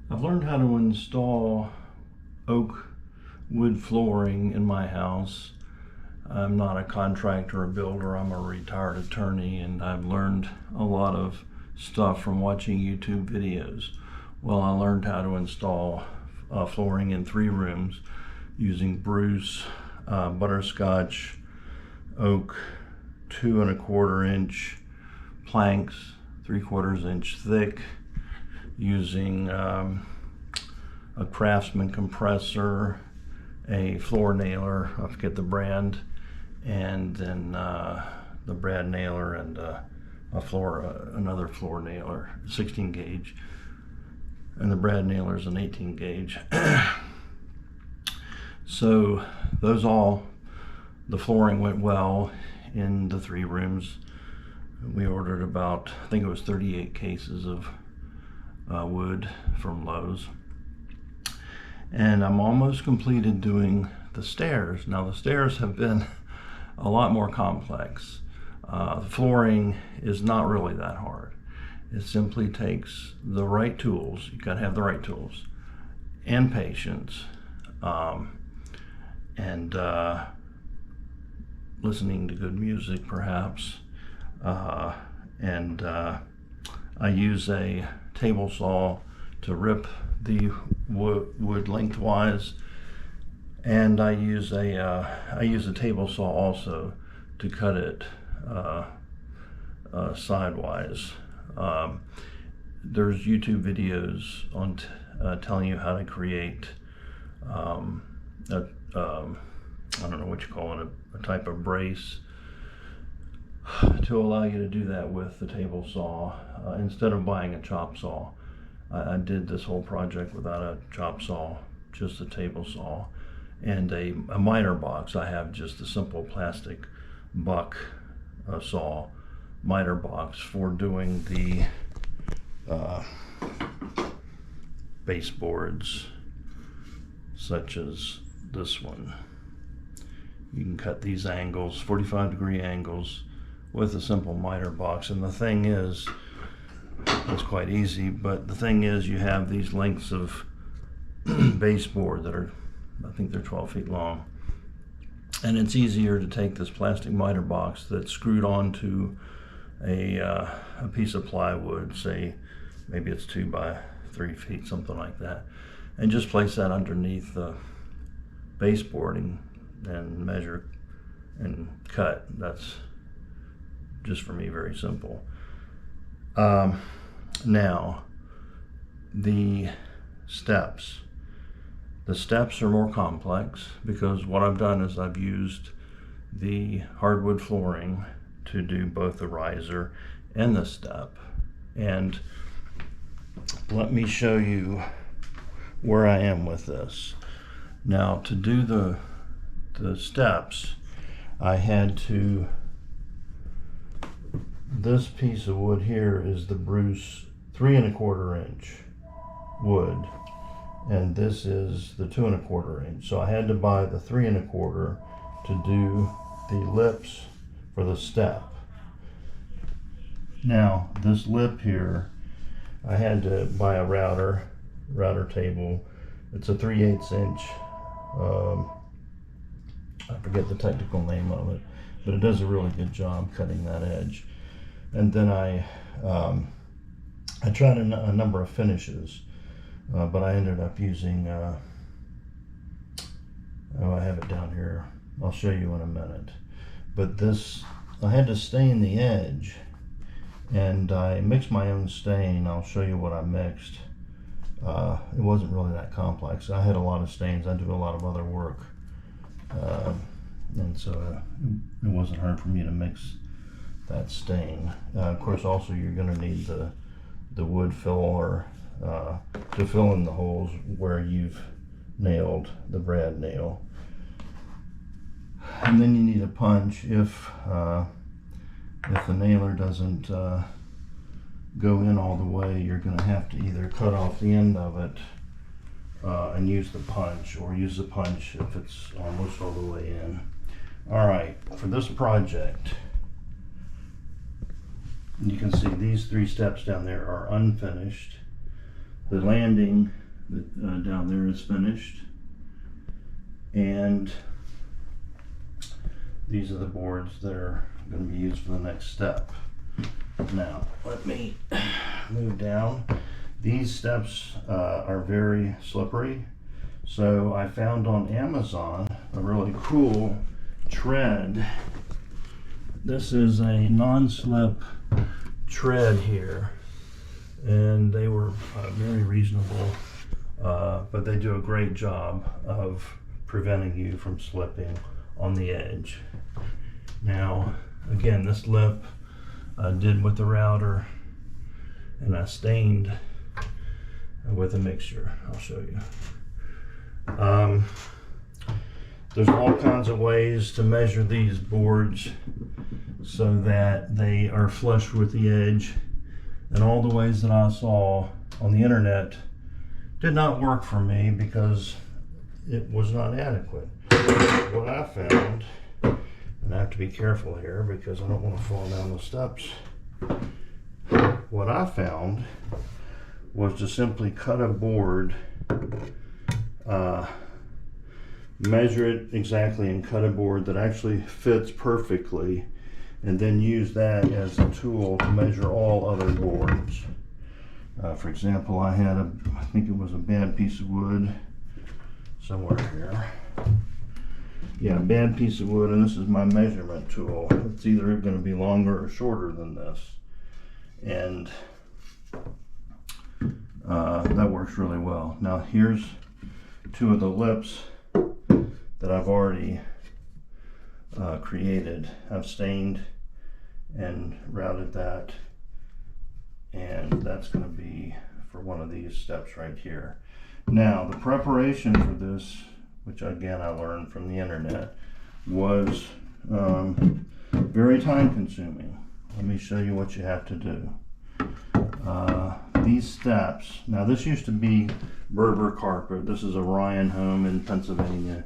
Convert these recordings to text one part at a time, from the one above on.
I've learned how to install oak wood flooring in my house. I'm not a contractor or builder, I'm a retired attorney, and I've learned a lot of stuff from watching YouTube videos. Well, I learned how to install flooring in 3 rooms using Bruce Butterscotch Oak 2 1/4 inch planks, 3/4 inch thick, using a Craftsman compressor, a floor nailer, I forget the brand, and then the brad nailer and another floor nailer, 16 gauge, and the brad nailer is an 18 gauge. So the flooring went well in the 3 rooms. We ordered about, I think it was 38 cases of wood from Lowe's. And I'm almost completed doing the stairs. Now the stairs have been a lot more complex. The flooring is not really that hard. It simply takes the right tools. You gotta have the right tools and patience, and listening to good music perhaps. I use a table saw to rip the wood lengthwise, and I use a table saw also to cut it sidewise. There's YouTube videos on telling you how to create I don't know what you call it, a type of brace to allow you to do that with the table saw instead of buying a chop saw. I did this whole project without a chop saw, just a table saw and a miter box. I have just a simple plastic buck saw miter box for doing the baseboards, such as this one. You can cut these angles, 45-degree angles, with a simple miter box. And the thing is, it's quite easy, but the thing is, you have these lengths of baseboard that are, I think they're 12 feet long. And it's easier to take this plastic miter box that's screwed onto a piece of plywood, say maybe it's 2 by 3 feet, something like that, and just place that underneath the baseboarding and measure and cut. That's just, for me, very simple. Now the steps are more complex, because what I've done is I've used the hardwood flooring to do both the riser and the step. And let me show you where I am with this. Now, to do the steps, I had to, this piece of wood here is the Bruce 3 1/4 inch wood, and this is the 2 1/4 inch. So I had to buy the 3 1/4 to do the lips for the step. Now this lip here, I had to buy a router table. It's a 3/8 inch. I forget the technical name of it, but it does a really good job cutting that edge. And then I tried a number of finishes, but I ended up using, I have it down here, I'll show you in a minute. But this, I had to stain the edge, and I mixed my own stain. I'll show you what I mixed. It wasn't really that complex. I had a lot of stains. I do a lot of other work, and so it wasn't hard for me to mix that stain. Of course, also you're going to need the wood filler to fill in the holes where you've nailed the brad nail. And then you need a punch. If the nailer doesn't go in all the way, you're going to have to either cut off the end of it and use the punch, or use the punch if it's almost all the way in. Alright, for this project, you can see these 3 steps down there are unfinished. The landing down there is finished, and these are the boards that are going to be used for the next step. Now, let me move down. These steps are very slippery, so I found on Amazon a really cool tread. This is a non-slip tread here, and they were very reasonable, but they do a great job of preventing you from slipping on the edge. Now, again, this lip I did with the router, and I stained with a mixture. I'll show you. There's all kinds of ways to measure these boards so that they are flush with the edge, and all the ways that I saw on the internet did not work for me because it was not adequate. What I found, and I have to be careful here because I don't want to fall down the steps. What I found was to simply cut a board, measure it exactly and cut a board that actually fits perfectly, and then use that as a tool to measure all other boards. For example, I had I think it was a bad piece of wood somewhere here. Yeah, bad piece of wood, and this is my measurement tool. It's either going to be longer or shorter than this, and that works really well. Now here's two of the lips that I've already created. I've stained and routed that, and that's going to be for one of these steps right here. Now the preparation for this, which again I learned from the internet, was very time consuming. Let me show you what you have to do. These steps, now this used to be Berber carpet. This is a Ryan home in Pennsylvania.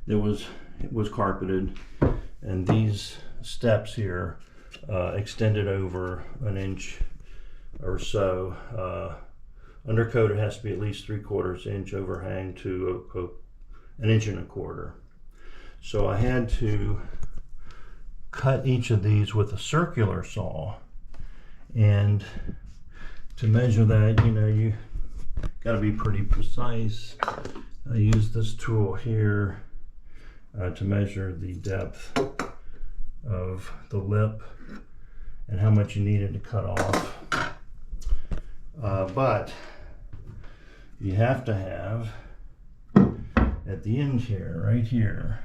It was carpeted, and these steps here extended over an inch or so. Undercoat, it has to be at least 3/4 inch overhang to an inch and a quarter. So I had to cut each of these with a circular saw, and to measure that, you got to be pretty precise. I use this tool here to measure the depth of the lip and how much you needed to cut off. But you have to have at the end here, right here.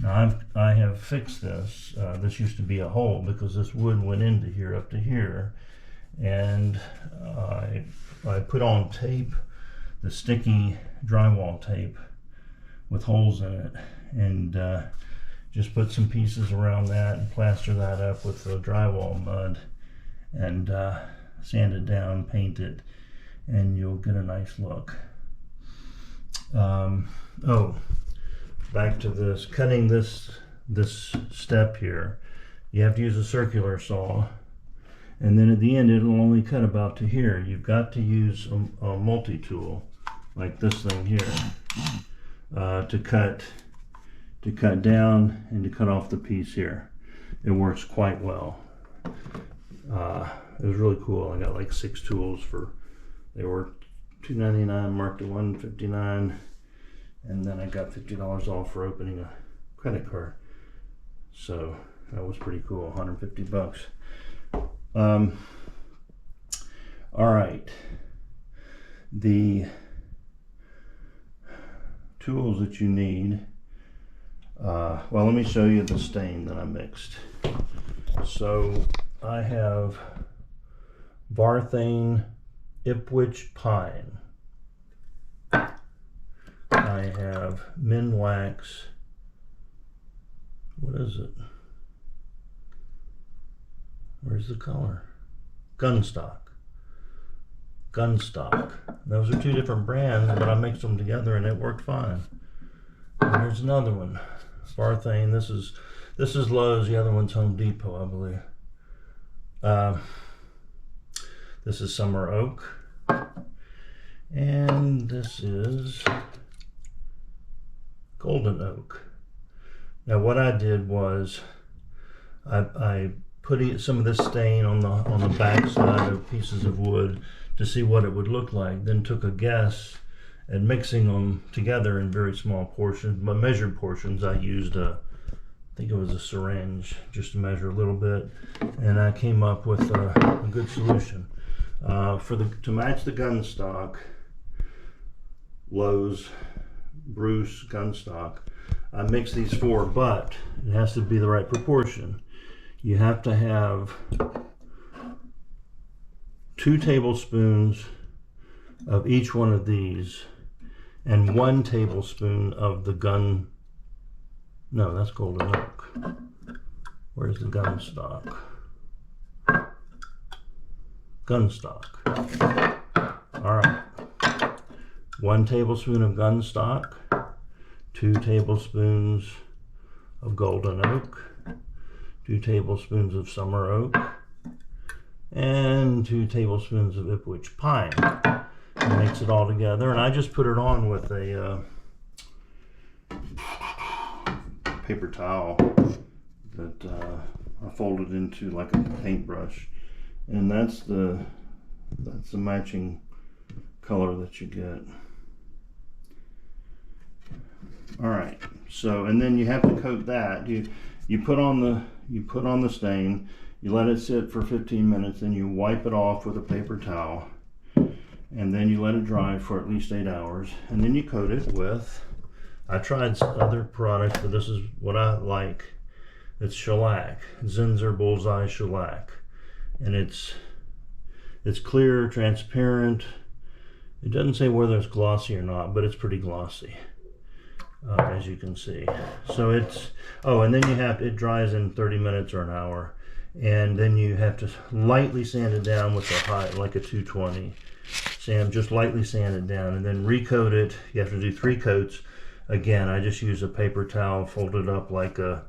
Now I have fixed this. This used to be a hole because this wood went into here up to here, and I put on tape, the sticky drywall tape with holes in it, and just put some pieces around that and plaster that up with the drywall mud, and sand it down, paint it, and you'll get a nice look. Oh, back to this, cutting this step here, you have to use a circular saw, and then at the end it'll only cut about to here. You've got to use a multi-tool like this thing here to cut down and to cut off the piece here. It works quite well. It was really cool. I got like 6 tools they were $2.99, marked at $1.59, and then I got $50 off for opening a credit card. So that was pretty cool, 150 bucks. All right, the tools that you need. Well, let me show you the stain that I mixed. So I have Varthane Ipswich Pine. I have Minwax. What is it? Where's the color? Gunstock. Those are 2 different brands, but I mixed them together and it worked fine. And there's another one, Varthane. This is Lowe's. The other one's Home Depot, I believe. This is summer oak. And this is golden oak. Now what I did was I put some of this stain on the back side of pieces of wood to see what it would look like. Then took a guess at mixing them together in very small portions, but measured portions. I used I think it was a syringe just to measure a little bit, and I came up with a good solution. To match the gun stock, Lowe's Bruce gun stock, I mix these four, but it has to be the right proportion. You have to have 2 tablespoons of each one of these and 1 tablespoon of the gun. No, that's golden oak. Where's the gun stock? Gun stock. All right. 1 tablespoon of gun stock, 2 tablespoons of golden oak, 2 tablespoons of summer oak, and 2 tablespoons of Ipswich pine. And mix it all together, and I just put it on with a paper towel that I folded into like a paintbrush, and that's the matching color that you get. All right, so and then you have to coat that. You put on the stain, you let it sit for 15 minutes, then you wipe it off with a paper towel, and then you let it dry for at least 8 hours, and then you coat it with, I tried other products, but this is what I like. It's shellac, Zinsser Bullseye shellac, and it's clear, transparent. It doesn't say whether it's glossy or not, but it's pretty glossy, as you can see. So it's, oh, and then it dries in 30 minutes or an hour, and then you have to lightly sand it down with like a 220. Just lightly sand it down, and then recoat it. You have to do 3 coats. Again, I just use a paper towel, fold it up like a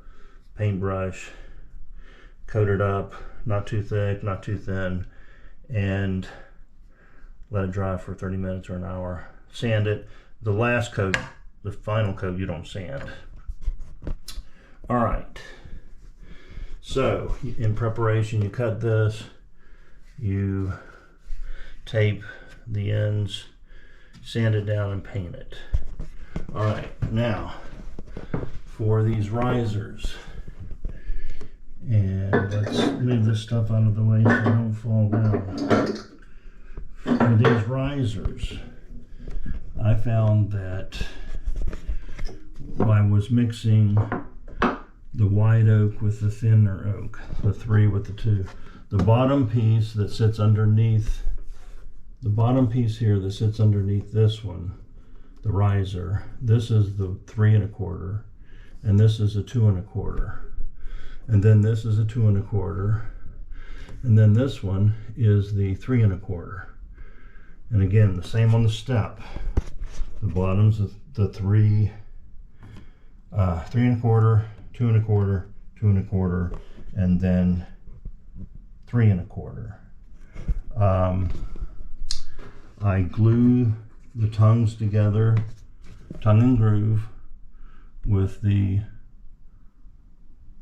paintbrush, coat it up, not too thick, not too thin, and let it dry for 30 minutes or an hour. Sand it. The last coat, the final coat, you don't sand. All right. So in preparation, you cut this, you tape the ends, sand it down, and paint it. All right, now for these risers, and let's move this stuff out of the way so it don't fall down. For these risers, I found that I was mixing the white oak with the thinner oak, the 3 with the 2. The bottom piece that sits underneath, the bottom piece here that sits underneath this one, the riser, this is the 3 1/4, and this is a 2 1/4, and then this is a 2 1/4, and then this one is the 3 1/4. And again, the same on the step. The bottom's the 3 1/4, 2 1/4, 2 1/4, and then 3 1/4. I glue the tongues together, tongue and groove, with the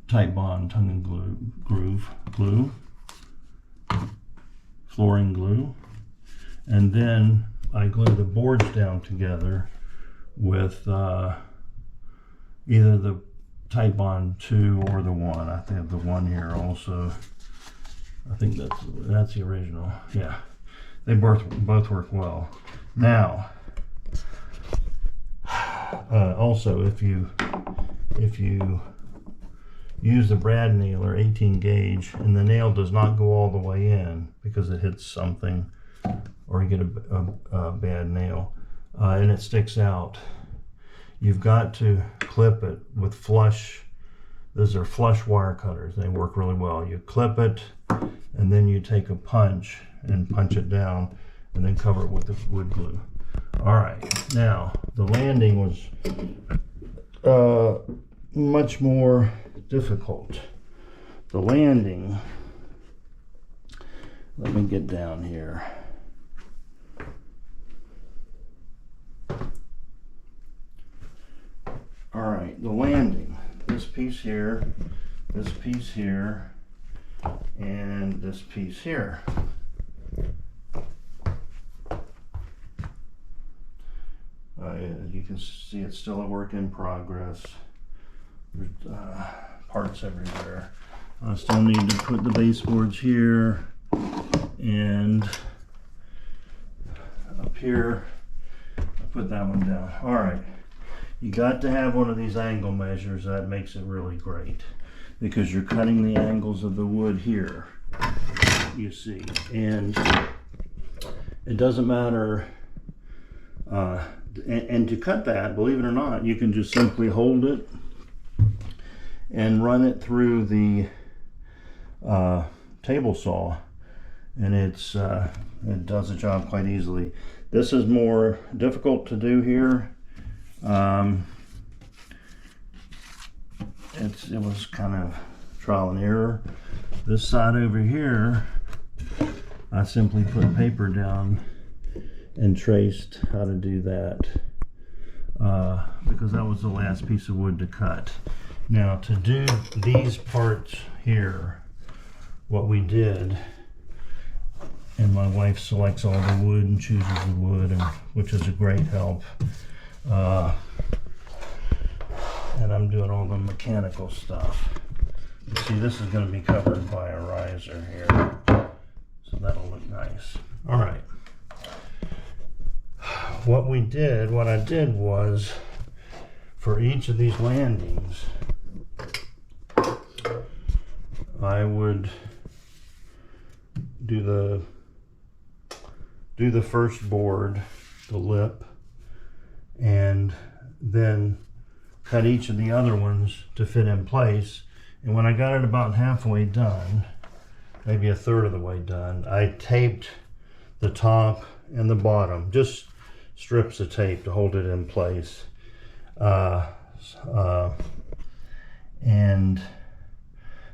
tight bond tongue and groove glue, flooring glue, and then I glue the boards down together with either the tight bond 2 or the 1. I have the 1 here also. I think that's the original. Yeah, they both work well. Now, also if you use the brad nail or 18 gauge and the nail does not go all the way in because it hits something, or you get a bad nail and it sticks out, you've got to clip it with flush. Those are flush wire cutters. They work really well. You clip it, and then you take a punch and punch it down, and then cover it with the wood glue. All right, now the landing was much more difficult. The landing, Let me get down here. All right, the landing. This piece here, and this piece here. You can see it's still a work in progress. There's parts everywhere. I still need to put the baseboards here, and up here, I put that one down. All right, you got to have one of these angle measures. That makes it really great because you're cutting the angles of the wood here, you see, and it doesn't matter. And to cut that, believe it or not, you can just simply hold it and run it through the table saw, and it does the job quite easily. This is more difficult to do here. It was kind of trial and error. This side over here, I simply put paper down and traced how to do that because that was the last piece of wood to cut. Now to do these parts here, what we did, and my wife selects all the wood and chooses the wood, which is a great help. And I'm doing all the mechanical stuff. You see, this is going to be covered by a riser here, so that'll look nice. All right. What I did was, for each of these landings, I would do the first board, the lip, and then cut each of the other ones to fit in place. And when I got it about halfway done, maybe a third of the way done, I taped the top and the bottom, just strips of tape to hold it in place. And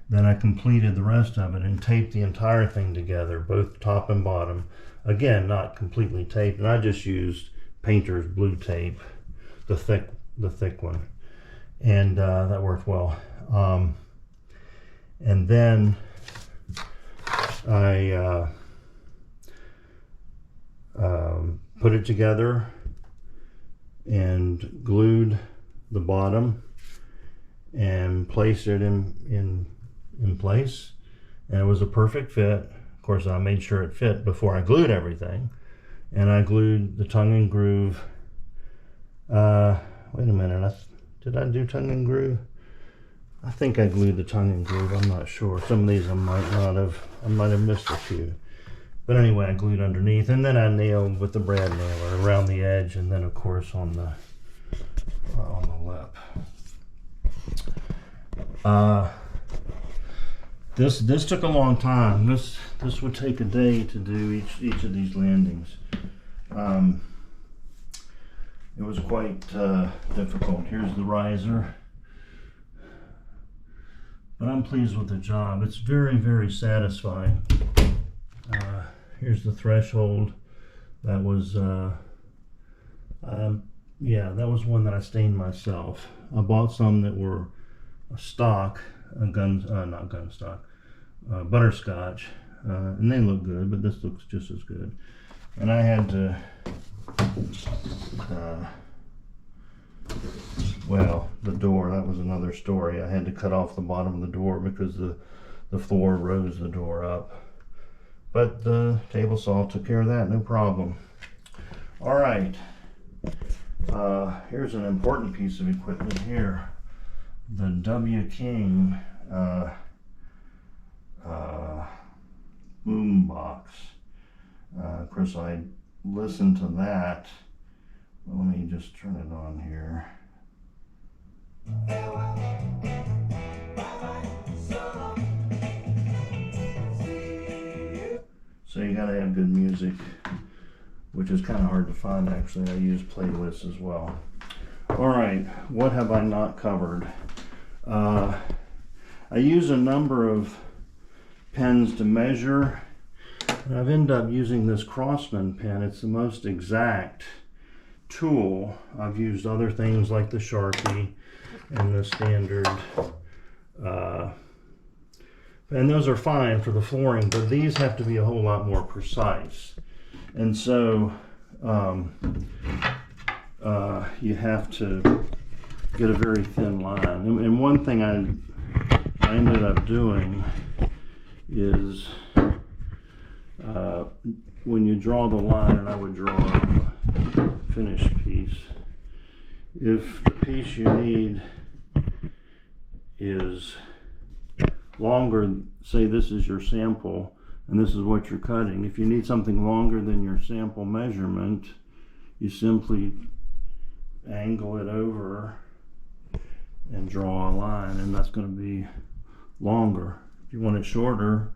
then I completed the rest of it and taped the entire thing together, both top and bottom. Again, not completely taped, and I just used painter's blue tape, the thick one, and that worked well. And then I put it together and glued the bottom and placed it in place, and it was a perfect fit. Of course, I made sure it fit before I glued everything, and I glued the tongue and groove. Wait a minute, did I do tongue and groove? I think I glued the tongue and groove. I'm not sure. Some of these I might have missed a few. But anyway, I glued underneath, and then I nailed with the brad nailer around the edge, and then of course on the lip. This took a long time. This would take a day to do each of these landings. It was quite difficult. Here's the riser. But I'm pleased with the job. It's very, very satisfying. Here's the threshold. That was, yeah, that was one that I stained myself. I bought some that were stock, butterscotch, and they look good, but this looks just as good. And I had to, well, the door, that was another story. I had to cut off the bottom of the door because the floor rose the door up. But the table saw took care of that, no problem. All right, here's an important piece of equipment here. The W. King boom box. Of course, I listened to that. Well, let me just turn it on here. So you gotta have good music, which is kind of hard to find actually. I use playlists as well. All right, what have I not covered? I use a number of pens to measure, I've ended up using this Crossman pen. It's the most exact tool. I've used other things like the Sharpie and the standard, and those are fine for the flooring, but these have to be a whole lot more precise. And so you have to get a very thin line. And one thing I ended up doing is when you draw the line, and I would draw a finished piece, if the piece you need is longer, say this is your sample and this is what you're cutting, if you need something longer than your sample measurement, you simply angle it over and draw a line, and that's going to be longer. If you want it shorter,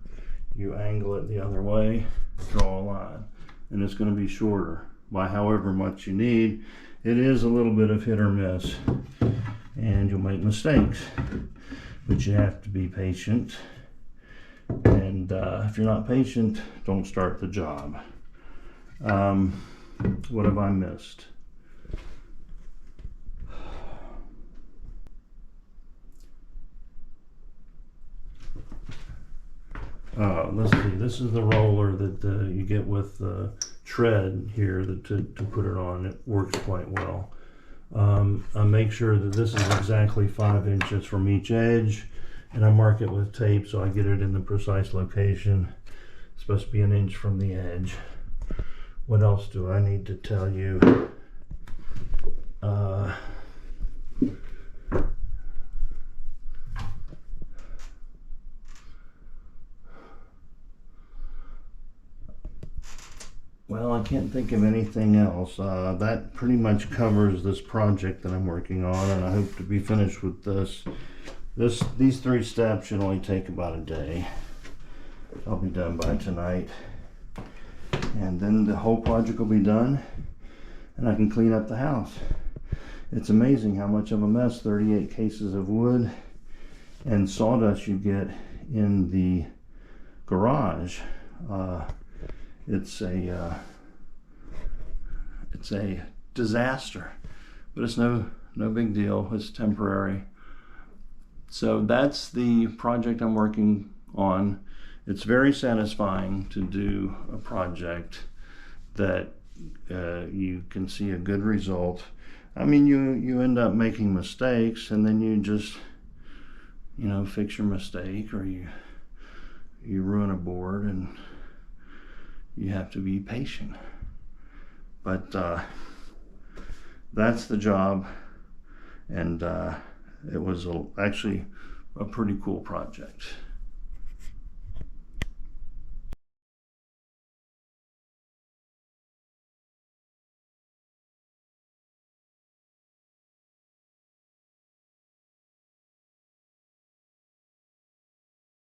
you angle it the other way, draw a line, and it's going to be shorter by however much you need. It is a little bit of hit or miss, and you'll make mistakes, but you have to be patient. And if you're not patient, don't start the job. What have I missed? Let's see, this is the roller that you get with the tread here to put it on. It works quite well. I make sure that this is exactly 5 inches from each edge, and I mark it with tape so I get it in the precise location. It's supposed to be 1 inch from the edge. What else do I need to tell you? Well, I can't think of anything else. That pretty much covers this project that I'm working on, and I hope to be finished with this. These 3 steps should only take about a day. I'll be done by tonight, and then the whole project will be done, and I can clean up the house. It's amazing how much of a mess 38 cases of wood and sawdust you get in the garage. It's a disaster, but it's no big deal. It's temporary. So that's the project I'm working on. It's very satisfying to do a project that you can see a good result. I mean, you end up making mistakes, and then you just, fix your mistake, or you ruin a board, and you have to be patient. But that's the job, and it was actually a pretty cool project.